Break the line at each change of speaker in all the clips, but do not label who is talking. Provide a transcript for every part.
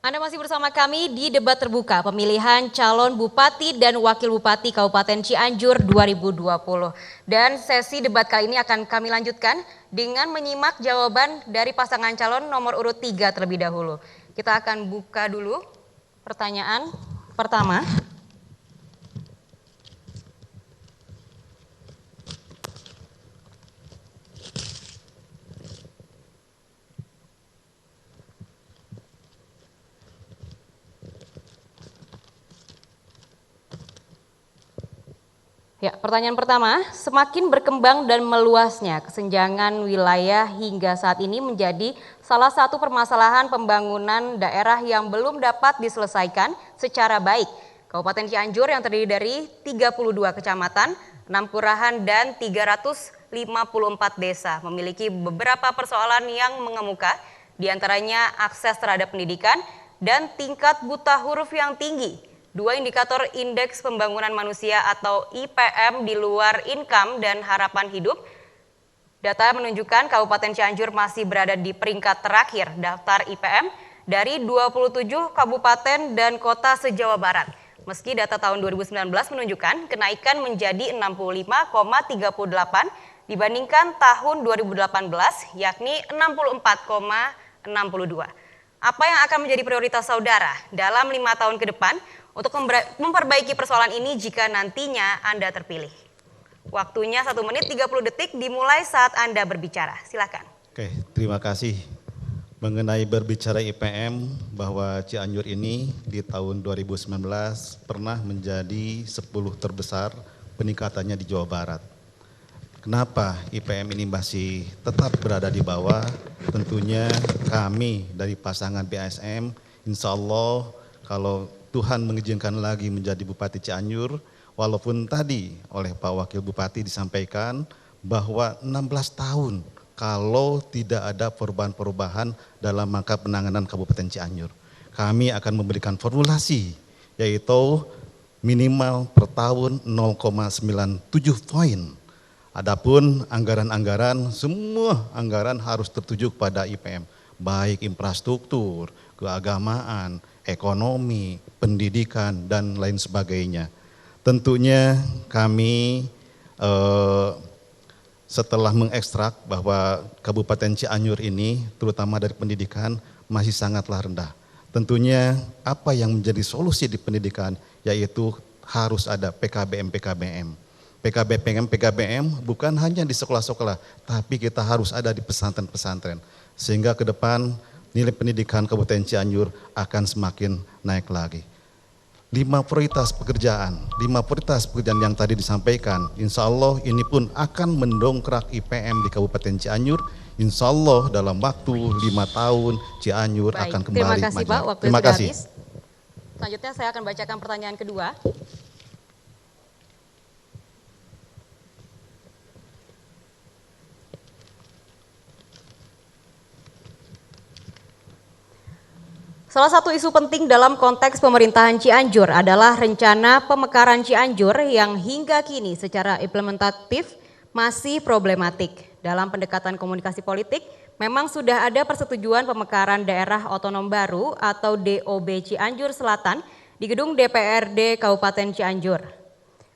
Anda masih bersama kami di debat terbuka pemilihan calon Bupati dan Wakil Bupati Kabupaten Cianjur 2020. Dan sesi debat kali ini akan kami lanjutkan dengan menyimak jawaban dari pasangan calon nomor urut 3 terlebih dahulu. Kita akan buka dulu pertanyaan pertama. Ya, pertanyaan pertama, semakin berkembang dan meluasnya kesenjangan wilayah hingga saat ini menjadi salah satu permasalahan pembangunan daerah yang belum dapat diselesaikan secara baik. Kabupaten Cianjur yang terdiri dari 32 kecamatan, 6 kelurahan dan 354 desa memiliki beberapa persoalan yang mengemuka, diantaranya akses terhadap pendidikan dan tingkat buta huruf yang tinggi. Dua indikator indeks pembangunan manusia atau IPM di luar income dan harapan hidup. Data menunjukkan Kabupaten Cianjur masih berada di peringkat terakhir daftar IPM dari 27 kabupaten dan kota se-Jawa Barat. Meski data tahun 2019 menunjukkan kenaikan menjadi 65,38 dibandingkan tahun 2018 yakni 64,62. Apa yang akan menjadi prioritas saudara dalam 5 tahun ke depan untuk memperbaiki persoalan ini jika nantinya Anda terpilih? Waktunya 1 menit 30 detik dimulai saat Anda berbicara. Silakan.
Oke, terima kasih. Mengenai berbicara IPM, bahwa Cianjur ini di tahun 2019 pernah menjadi 10 terbesar peningkatannya di Jawa Barat. Kenapa IPM ini masih tetap berada di bawah? Tentunya kami dari pasangan BASM, insya Allah kalau Tuhan mengizinkan lagi menjadi Bupati Cianjur, walaupun tadi oleh Pak Wakil Bupati disampaikan bahwa 16 tahun kalau tidak ada perubahan-perubahan dalam rangka penanganan Kabupaten Cianjur. Kami akan memberikan formulasi, yaitu minimal per tahun 0,97 poin. Adapun anggaran-anggaran, semua anggaran harus tertuju kepada IPM, baik infrastruktur, keagamaan, ekonomi, pendidikan, dan lain sebagainya. Tentunya kami setelah mengekstrak bahwa Kabupaten Cianjur ini, terutama dari pendidikan, masih sangatlah rendah. Tentunya apa yang menjadi solusi di pendidikan, yaitu harus ada PKBM. PKBM bukan hanya di sekolah-sekolah, tapi kita harus ada di pesantren-pesantren. Sehingga ke depan nilai pendidikan Kabupaten Cianjur akan semakin naik lagi. 5 prioritas pekerjaan yang tadi disampaikan, insya Allah ini pun akan mendongkrak IPM di Kabupaten Cianjur. Insya Allah dalam waktu 5 tahun Cianjur akan kembali maju.
Terima kasih Pak, waktu
terima
sudah
kasih.
habis. Selanjutnya saya akan bacakan pertanyaan kedua. Salah satu isu penting dalam konteks pemerintahan Cianjur adalah rencana pemekaran Cianjur yang hingga kini secara implementatif masih problematik. Dalam pendekatan komunikasi politik, memang sudah ada persetujuan pemekaran daerah otonom baru atau DOB Cianjur Selatan di gedung DPRD Kabupaten Cianjur.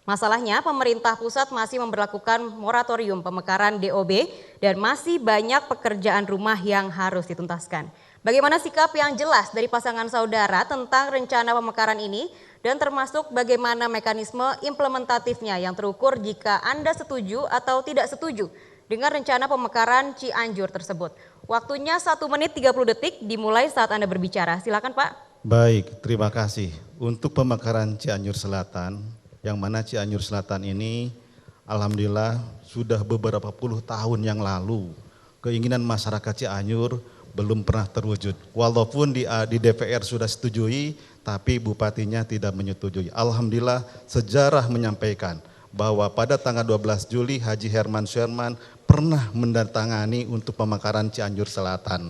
Masalahnya pemerintah pusat masih memberlakukan moratorium pemekaran DOB dan masih banyak pekerjaan rumah yang harus dituntaskan. Bagaimana sikap yang jelas dari pasangan saudara tentang rencana pemekaran ini dan termasuk bagaimana mekanisme implementatifnya yang terukur jika Anda setuju atau tidak setuju dengan rencana pemekaran Cianjur tersebut. Waktunya 1 menit 30 detik dimulai saat Anda berbicara. Silakan Pak.
Baik, terima kasih. Untuk pemekaran Cianjur Selatan, yang mana Cianjur Selatan ini alhamdulillah sudah beberapa puluh tahun yang lalu keinginan masyarakat Cianjur belum pernah terwujud. Walaupun di DPR sudah setujui, tapi bupatinya tidak menyetujui. Alhamdulillah sejarah menyampaikan bahwa pada tanggal 12 Juli Haji Herman Sherman pernah mendatangani untuk pemekaran Cianjur Selatan.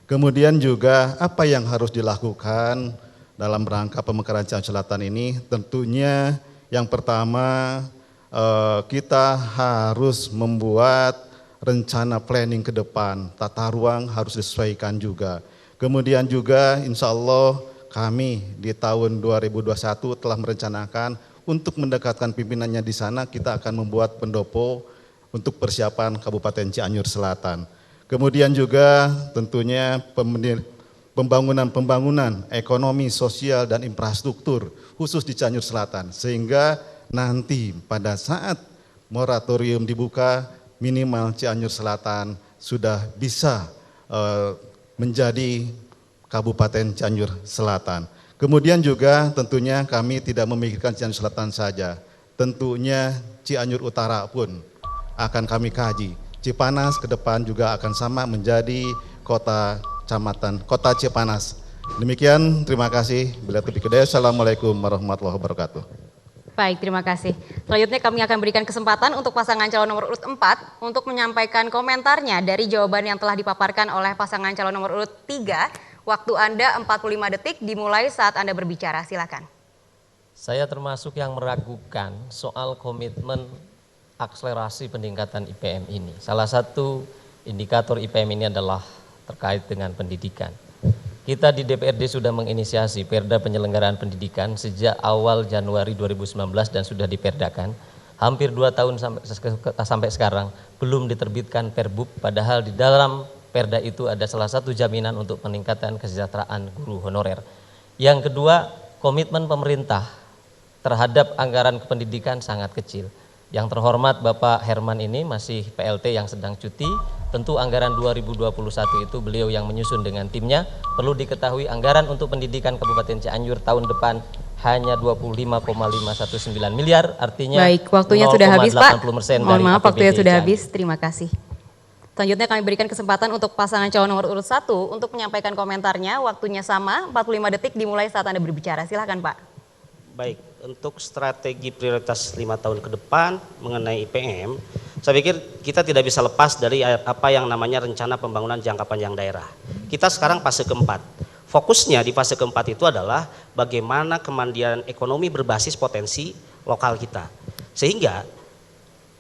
Kemudian juga apa yang harus dilakukan dalam rangka pemekaran Cianjur Selatan ini? Tentunya yang pertama kita harus membuat rencana planning ke depan, tata ruang harus disesuaikan juga. Kemudian juga insya Allah kami di tahun 2021 telah merencanakan untuk mendekatkan pimpinannya di sana, kita akan membuat pendopo untuk persiapan Kabupaten Cianjur Selatan. Kemudian juga tentunya pembangunan ekonomi, sosial, dan infrastruktur khusus di Cianjur Selatan. Sehingga nanti pada saat moratorium dibuka, minimal Cianjur Selatan sudah bisa menjadi Kabupaten Cianjur Selatan. Kemudian juga tentunya kami tidak memikirkan Cianjur Selatan saja, tentunya Cianjur Utara pun akan kami kaji. Cipanas ke depan juga akan sama menjadi kota Cipanas. Demikian, terima kasih. Bila taufiq hidayah. Assalamualaikum warahmatullahi wabarakatuh.
Baik, terima kasih. Selanjutnya kami akan berikan kesempatan untuk pasangan calon nomor urut 4 untuk menyampaikan komentarnya dari jawaban yang telah dipaparkan oleh pasangan calon nomor urut 3. Waktu Anda 45 detik dimulai saat Anda berbicara, silakan.
Saya termasuk yang meragukan soal komitmen akselerasi peningkatan IPM ini. Salah satu indikator IPM ini adalah terkait dengan pendidikan. Kita di DPRD sudah menginisiasi Perda penyelenggaraan pendidikan sejak awal Januari 2019 dan sudah diperdakan. Hampir 2 tahun sampai sekarang belum diterbitkan Perbub, padahal di dalam Perda itu ada salah satu jaminan untuk peningkatan kesejahteraan guru honorer. Yang kedua, komitmen pemerintah terhadap anggaran kependidikan sangat kecil. Yang terhormat Bapak Herman ini masih PLT yang sedang cuti, tentu anggaran 2021 itu beliau yang menyusun dengan timnya. Perlu diketahui anggaran untuk pendidikan Kabupaten Cianjur tahun depan hanya 25,519 miliar, artinya
baik, waktunya sudah habis Pak. Mohon maaf, waktunya sudah
Cianjur.
habis, terima kasih. Selanjutnya kami berikan kesempatan untuk pasangan calon nomor urut 1 untuk menyampaikan komentarnya. Waktunya sama, 45 detik dimulai saat Anda berbicara. Silakan Pak.
Baik, untuk strategi prioritas 5 tahun ke depan mengenai IPM, saya pikir kita tidak bisa lepas dari apa yang namanya rencana pembangunan jangka panjang daerah. Kita sekarang fase keempat. Fokusnya di fase keempat itu adalah bagaimana kemandirian ekonomi berbasis potensi lokal kita. Sehingga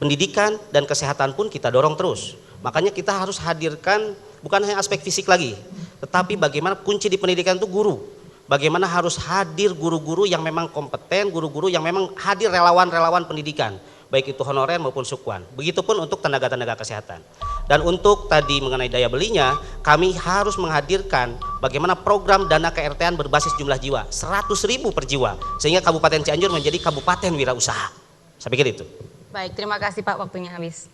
pendidikan dan kesehatan pun kita dorong terus. Makanya kita harus hadirkan bukan hanya aspek fisik lagi, tetapi bagaimana kunci di pendidikan itu guru. Bagaimana harus hadir guru-guru yang memang kompeten, guru-guru yang memang hadir relawan-relawan pendidikan, baik itu honorer maupun sukuan. Begitupun untuk tenaga-tenaga kesehatan. Dan untuk tadi mengenai daya belinya, kami harus menghadirkan bagaimana program dana KRT-an berbasis jumlah jiwa, 100.000 per jiwa, sehingga Kabupaten Cianjur menjadi kabupaten wirausaha. Saya pikir itu.
Baik, terima kasih Pak, waktunya habis.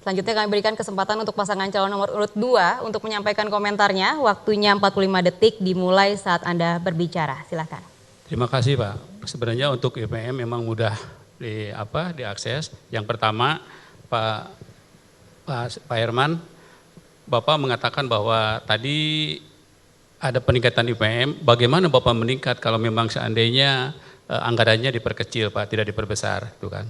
Selanjutnya kami berikan kesempatan untuk pasangan calon nomor urut 2 untuk menyampaikan komentarnya. Waktunya 45 detik dimulai saat Anda berbicara. Silakan.
Terima kasih Pak. Sebenarnya untuk IPM memang mudah diakses. Yang pertama Pak Herman, Bapak mengatakan bahwa tadi ada peningkatan IPM. Bagaimana Bapak meningkat kalau memang seandainya anggarannya diperkecil Pak, tidak diperbesar, itu kan.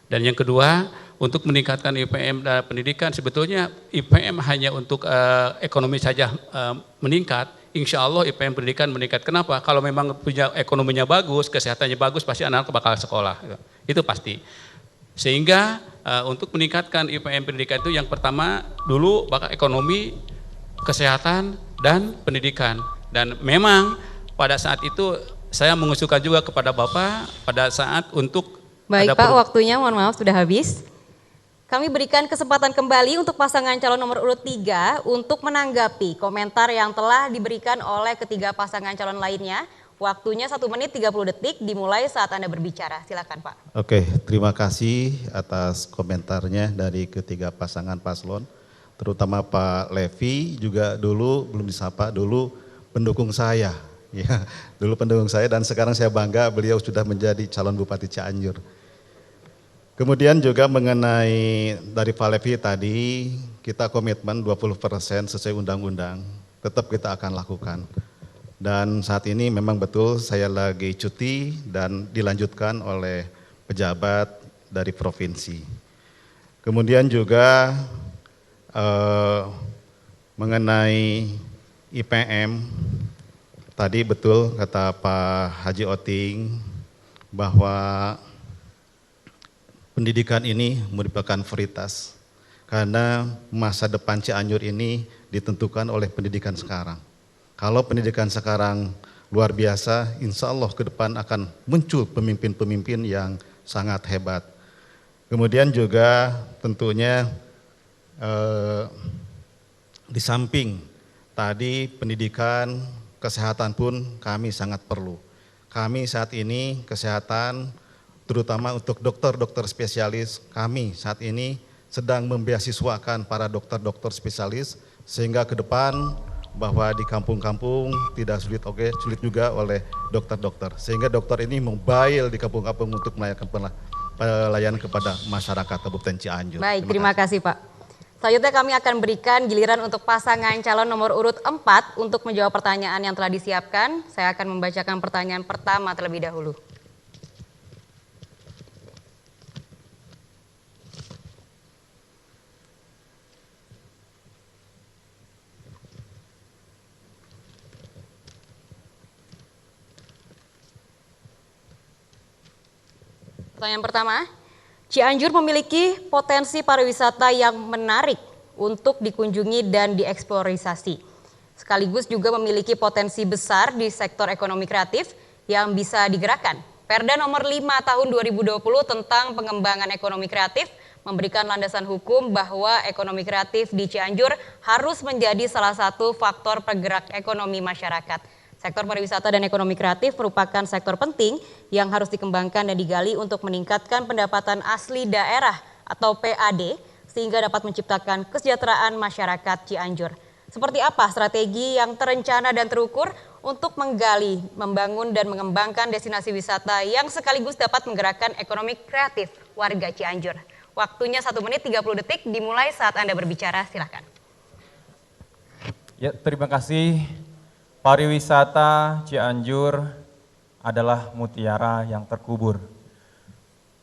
Dan yang kedua, untuk meningkatkan IPM dan pendidikan, sebetulnya IPM hanya untuk ekonomi saja meningkat, insya Allah IPM pendidikan meningkat. Kenapa? Kalau memang punya ekonominya bagus, kesehatannya bagus, pasti anak bakal sekolah. Itu pasti. Sehingga untuk meningkatkan IPM pendidikan itu yang pertama dulu bakal ekonomi, kesehatan, dan pendidikan. Dan memang pada saat itu saya mengusulkan juga kepada Bapak pada saat untuk
baik Pak, waktunya mohon maaf sudah habis. Kami berikan kesempatan kembali untuk pasangan calon nomor urut 3 untuk menanggapi komentar yang telah diberikan oleh ketiga pasangan calon lainnya. Waktunya 1 menit 30 detik dimulai saat Anda berbicara. Silakan Pak.
Oke, terima kasih atas komentarnya dari ketiga pasangan paslon. Terutama Pak Levi juga dulu belum disapa, dulu pendukung saya. Ya, dulu pendukung saya dan sekarang saya bangga beliau sudah menjadi calon Bupati Cianjur. Kemudian juga mengenai dari Pak Levi tadi, kita komitmen 20% sesuai undang-undang, tetap kita akan lakukan. Dan saat ini memang betul saya lagi cuti dan dilanjutkan oleh pejabat dari provinsi. Kemudian juga mengenai IPM, tadi betul kata Pak Haji Oting bahwa pendidikan ini merupakan prioritas karena masa depan Cianjur ini ditentukan oleh pendidikan sekarang. Kalau pendidikan sekarang luar biasa, insya Allah ke depan akan muncul pemimpin-pemimpin yang sangat hebat. Kemudian juga tentunya di samping tadi pendidikan, kesehatan pun kami sangat perlu. Kami saat ini kesehatan, terutama untuk dokter-dokter spesialis, kami saat ini sedang membeasiswakan para dokter-dokter spesialis sehingga ke depan bahwa di kampung-kampung tidak sulit, sulit juga oleh dokter-dokter. Sehingga dokter ini mobile di kampung-kampung untuk melakukan pelayanan kepada masyarakat Kabupaten Cianjur.
Baik, terima kasih Pak. Selanjutnya kami akan berikan giliran untuk pasangan calon nomor urut 4 untuk menjawab pertanyaan yang telah disiapkan. Saya akan membacakan pertanyaan pertama terlebih dahulu. Pertanyaan pertama, Cianjur memiliki potensi pariwisata yang menarik untuk dikunjungi dan dieksplorasi. Sekaligus juga memiliki potensi besar di sektor ekonomi kreatif yang bisa digerakkan. Perda nomor 5 tahun 2020 tentang pengembangan ekonomi kreatif memberikan landasan hukum bahwa ekonomi kreatif di Cianjur harus menjadi salah satu faktor penggerak ekonomi masyarakat. Sektor pariwisata dan ekonomi kreatif merupakan sektor penting yang harus dikembangkan dan digali untuk meningkatkan pendapatan asli daerah atau PAD sehingga dapat menciptakan kesejahteraan masyarakat Cianjur. Seperti apa strategi yang terencana dan terukur untuk menggali, membangun dan mengembangkan destinasi wisata yang sekaligus dapat menggerakkan ekonomi kreatif warga Cianjur? Waktunya 1 menit 30 detik dimulai saat Anda berbicara, silakan.
Ya, terima kasih. Pariwisata Cianjur adalah mutiara yang terkubur.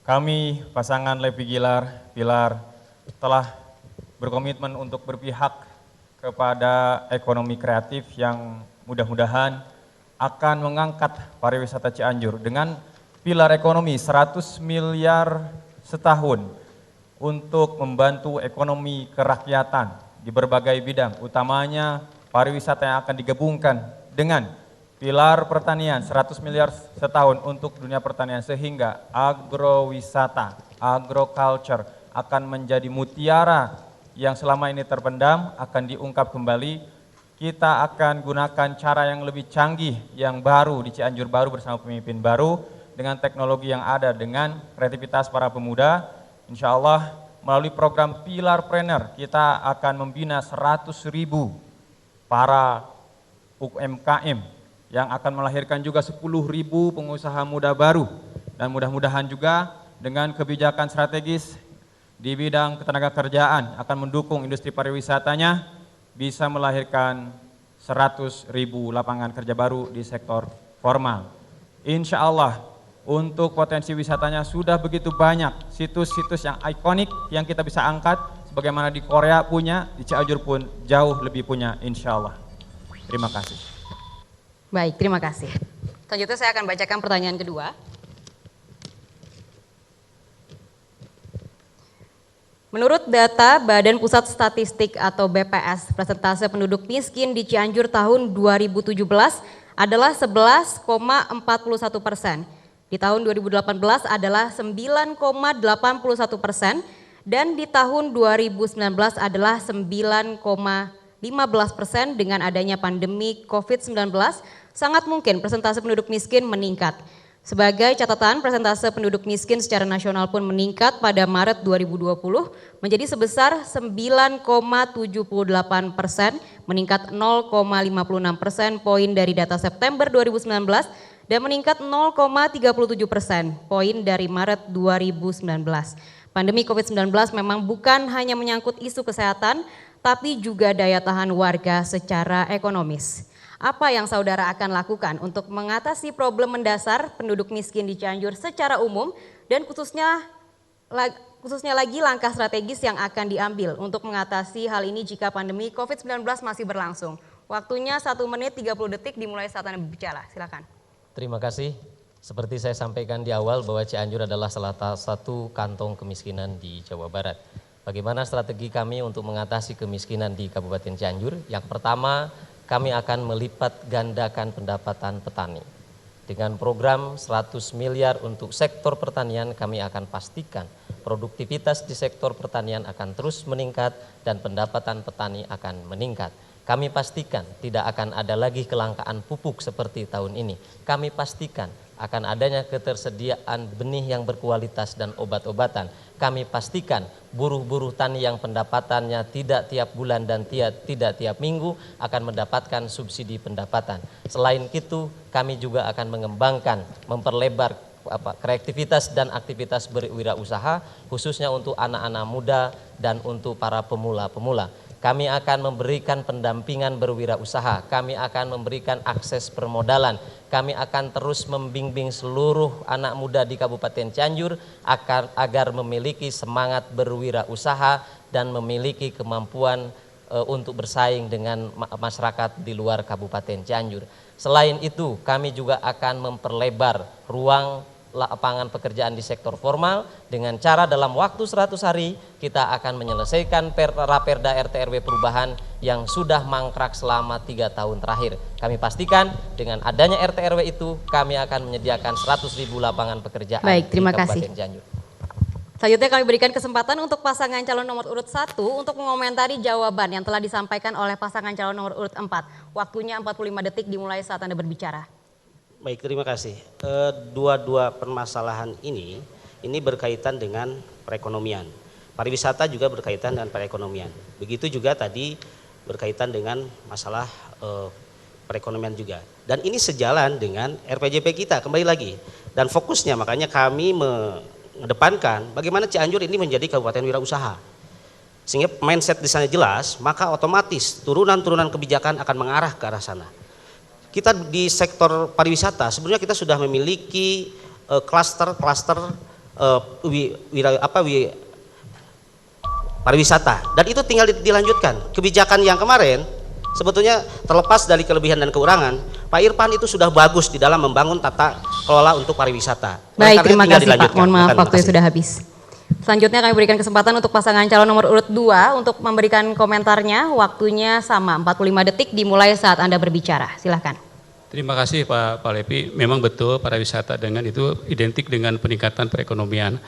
Kami pasangan Levi Pilar telah berkomitmen untuk berpihak kepada ekonomi kreatif yang mudah-mudahan akan mengangkat pariwisata Cianjur dengan pilar ekonomi 100 miliar setahun untuk membantu ekonomi kerakyatan di berbagai bidang, utamanya pariwisata yang akan digabungkan dengan pilar pertanian 100 miliar setahun untuk dunia pertanian sehingga agrowisata, agroculture akan menjadi mutiara yang selama ini terpendam akan diungkap kembali. Kita akan gunakan cara yang lebih canggih, yang baru di Cianjur baru bersama pemimpin baru dengan teknologi yang ada, dengan kreativitas para pemuda. Insya Allah melalui program Pilarpreneur kita akan membina 100.000 para UMKM yang akan melahirkan juga 10.000 pengusaha muda baru dan mudah-mudahan juga dengan kebijakan strategis di bidang ketenagakerjaan akan mendukung industri pariwisatanya bisa melahirkan 100.000 lapangan kerja baru di sektor formal. Insya Allah untuk potensi wisatanya sudah begitu banyak situs-situs yang ikonik yang kita bisa angkat. Bagaimana di Korea punya, di Cianjur pun jauh lebih punya, insya Allah. Terima kasih.
Baik, terima kasih. Selanjutnya saya akan bacakan pertanyaan kedua. Menurut data Badan Pusat Statistik atau BPS, persentase penduduk miskin di Cianjur tahun 2017 adalah 11,41%. Di tahun 2018 adalah 9,81%. Dan di tahun 2019 adalah 9,15% dengan adanya pandemi COVID-19, sangat mungkin persentase penduduk miskin meningkat. Sebagai catatan, persentase penduduk miskin secara nasional pun meningkat pada Maret 2020 menjadi sebesar 9,78%, meningkat 0,56% poin dari data September 2019 dan meningkat 0,37% poin dari Maret 2019. Pandemi COVID-19 memang bukan hanya menyangkut isu kesehatan, tapi juga daya tahan warga secara ekonomis. Apa yang saudara akan lakukan untuk mengatasi problem mendasar penduduk miskin di Cianjur secara umum dan khususnya lagi langkah strategis yang akan diambil untuk mengatasi hal ini jika pandemi COVID-19 masih berlangsung? Waktunya 1 menit 30 detik dimulai saat Anda berbicara, silakan.
Terima kasih. Seperti saya sampaikan di awal bahwa Cianjur adalah salah satu kantong kemiskinan di Jawa Barat. Bagaimana strategi kami untuk mengatasi kemiskinan di Kabupaten Cianjur? Yang pertama, kami akan melipat gandakan pendapatan petani. Dengan program 100 miliar untuk sektor pertanian, kami akan pastikan produktivitas di sektor pertanian akan terus meningkat dan pendapatan petani akan meningkat. Kami pastikan tidak akan ada lagi kelangkaan pupuk seperti tahun ini. Kami pastikan akan adanya ketersediaan benih yang berkualitas dan obat-obatan. Kami pastikan buruh-buruh tani yang pendapatannya tidak tiap bulan dan tidak tiap minggu akan mendapatkan subsidi pendapatan. Selain itu, kami juga akan mengembangkan, memperlebar kreativitas dan aktivitas berwirausaha, khususnya untuk anak-anak muda dan untuk para pemula-pemula. Kami akan memberikan pendampingan berwirausaha, kami akan memberikan akses permodalan, kami akan terus membimbing seluruh anak muda di Kabupaten Cianjur agar memiliki semangat berwirausaha dan memiliki kemampuan untuk bersaing dengan masyarakat di luar Kabupaten Cianjur. Selain itu, kami juga akan memperlebar ruang lapangan pekerjaan di sektor formal dengan cara dalam waktu 100 hari kita akan menyelesaikan Raperda RT RW perubahan yang sudah mangkrak selama 3 tahun terakhir. Kami pastikan dengan adanya RT RW itu kami akan menyediakan 100.000 lapangan pekerjaan.
Baik, terima
di Kabupaten
kasih.
Cianjur.
Selanjutnya kami berikan kesempatan untuk pasangan calon nomor urut 1 untuk mengomentari jawaban yang telah disampaikan oleh pasangan calon nomor urut 4. Waktunya 45 detik dimulai saat Anda berbicara.
Baik, terima kasih. Dua-dua permasalahan ini berkaitan dengan perekonomian. Pariwisata juga berkaitan dengan perekonomian. Begitu juga tadi berkaitan dengan masalah perekonomian juga. Dan ini sejalan dengan RPJP kita, kembali lagi. Dan fokusnya makanya kami mengedepankan bagaimana Cianjur ini menjadi kabupaten wirausaha. Sehingga mindset di sana jelas, maka otomatis turunan-turunan kebijakan akan mengarah ke arah sana. Kita di sektor pariwisata sebenarnya kita sudah memiliki klaster-klaster pariwisata dan itu tinggal dilanjutkan. Kebijakan yang kemarin sebetulnya terlepas dari kelebihan dan kekurangan, Pak Irfan itu sudah bagus di dalam membangun tata kelola untuk pariwisata.
Baik, terima kasih Pak. Mohon maaf waktunya sudah habis. Selanjutnya kami berikan kesempatan untuk pasangan calon nomor urut 2 untuk memberikan komentarnya. Waktunya sama 45 detik dimulai saat Anda berbicara. Silahkan.
Terima kasih Pak Lepi. Memang betul pariwisata dengan itu identik dengan peningkatan perekonomian.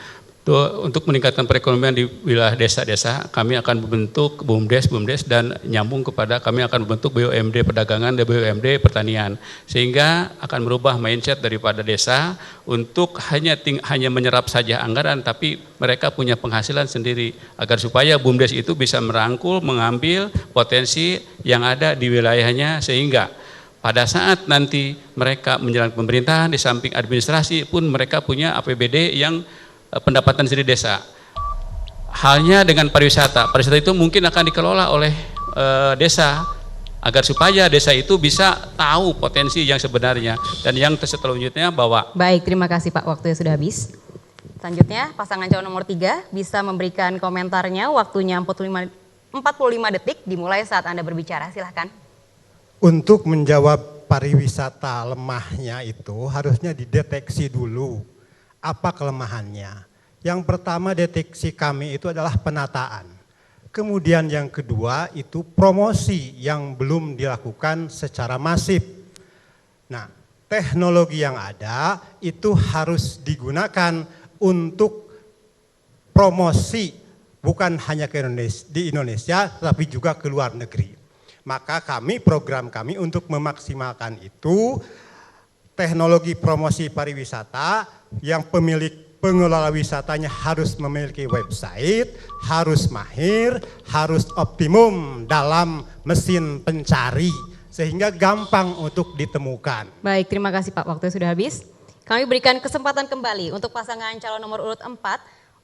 Untuk meningkatkan perekonomian di wilayah desa-desa, kami akan membentuk BUMDes dan nyambung kepada kami akan membentuk BUMD perdagangan dan BUMD pertanian. Sehingga akan merubah mindset daripada desa untuk hanya menyerap saja anggaran, tapi mereka punya penghasilan sendiri. Agar supaya BUMDes itu bisa merangkul, mengambil potensi yang ada di wilayahnya sehingga pada saat nanti mereka menjalankan pemerintahan di samping administrasi pun mereka punya APBD yang pendapatan sendiri desa. Halnya dengan pariwisata itu mungkin akan dikelola oleh desa agar supaya desa itu bisa tahu potensi yang sebenarnya dan yang selanjutnya bahwa.
Baik, terima kasih Pak, waktunya sudah habis. Selanjutnya pasangan calon nomor 3 bisa memberikan komentarnya, waktunya 45 detik dimulai saat Anda berbicara, silahkan.
Untuk menjawab pariwisata lemahnya itu harusnya dideteksi dulu apa kelemahannya. Yang pertama deteksi kami itu adalah penataan. Kemudian yang kedua itu promosi yang belum dilakukan secara masif. Nah, teknologi yang ada itu harus digunakan untuk promosi bukan hanya di Indonesia tapi juga ke luar negeri. Maka program kami untuk memaksimalkan itu teknologi promosi pariwisata yang pengelola wisatanya harus memiliki website, harus mahir, harus optimum dalam mesin pencari sehingga gampang untuk ditemukan.
Baik, terima kasih Pak, waktunya sudah habis. Kami berikan kesempatan kembali untuk pasangan calon nomor urut 4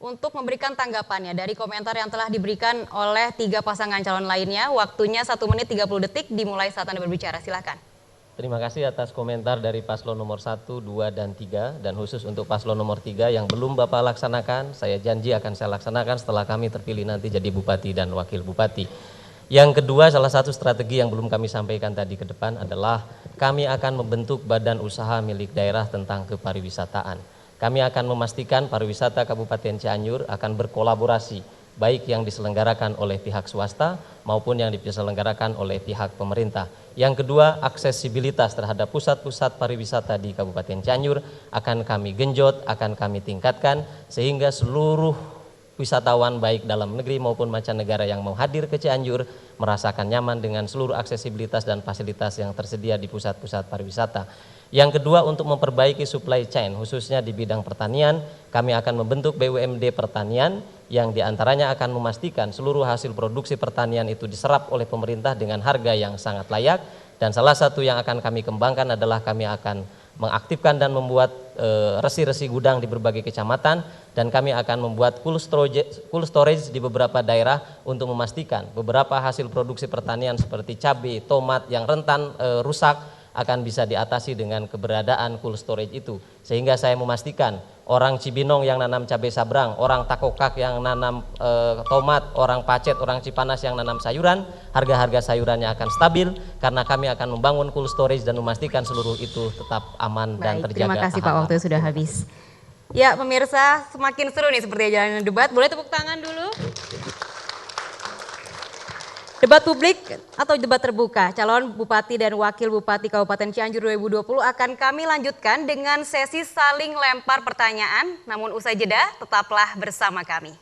untuk memberikan tanggapannya dari komentar yang telah diberikan oleh 3 pasangan calon lainnya. Waktunya 1 menit 30 detik dimulai saat Anda berbicara, silakan.
Terima kasih atas komentar dari paslon nomor 1, 2, dan 3 dan khusus untuk paslon nomor 3 yang belum Bapak laksanakan, saya janji akan saya laksanakan setelah kami terpilih nanti jadi Bupati dan Wakil Bupati. Yang kedua, salah satu strategi yang belum kami sampaikan tadi ke depan adalah kami akan membentuk badan usaha milik daerah tentang kepariwisataan. Kami akan memastikan pariwisata Kabupaten Cianjur akan berkolaborasi baik yang diselenggarakan oleh pihak swasta maupun yang diselenggarakan oleh pihak pemerintah. Yang kedua, aksesibilitas terhadap pusat-pusat pariwisata di Kabupaten Cianjur akan kami genjot, akan kami tingkatkan sehingga seluruh wisatawan baik dalam negeri maupun mancanegara yang mau hadir ke Cianjur merasakan nyaman dengan seluruh aksesibilitas dan fasilitas yang tersedia di pusat-pusat pariwisata. Yang kedua, untuk memperbaiki supply chain khususnya di bidang pertanian, kami akan membentuk BUMD pertanian yang diantaranya akan memastikan seluruh hasil produksi pertanian itu diserap oleh pemerintah dengan harga yang sangat layak. Dan salah satu yang akan kami kembangkan adalah kami akan mengaktifkan dan membuat resi-resi gudang di berbagai kecamatan, dan kami akan membuat cool storage di beberapa daerah untuk memastikan beberapa hasil produksi pertanian seperti cabai, tomat yang rentan rusak akan bisa diatasi dengan keberadaan cool storage itu. Sehingga saya memastikan orang Cibinong yang nanam cabai sabrang, orang Takokak yang nanam tomat, orang Pacet, orang Cipanas yang nanam sayuran, harga-harga sayurannya akan stabil karena kami akan membangun cool storage dan memastikan seluruh itu tetap aman dan terjaga.
Terima kasih Pak, waktunya sudah habis. Ya pemirsa, semakin seru nih seperti jalannya debat. Boleh tepuk tangan dulu? Debat publik atau debat terbuka calon Bupati dan Wakil Bupati Kabupaten Cianjur 2020 akan kami lanjutkan dengan sesi saling lempar pertanyaan. Namun usai jeda, tetaplah bersama kami.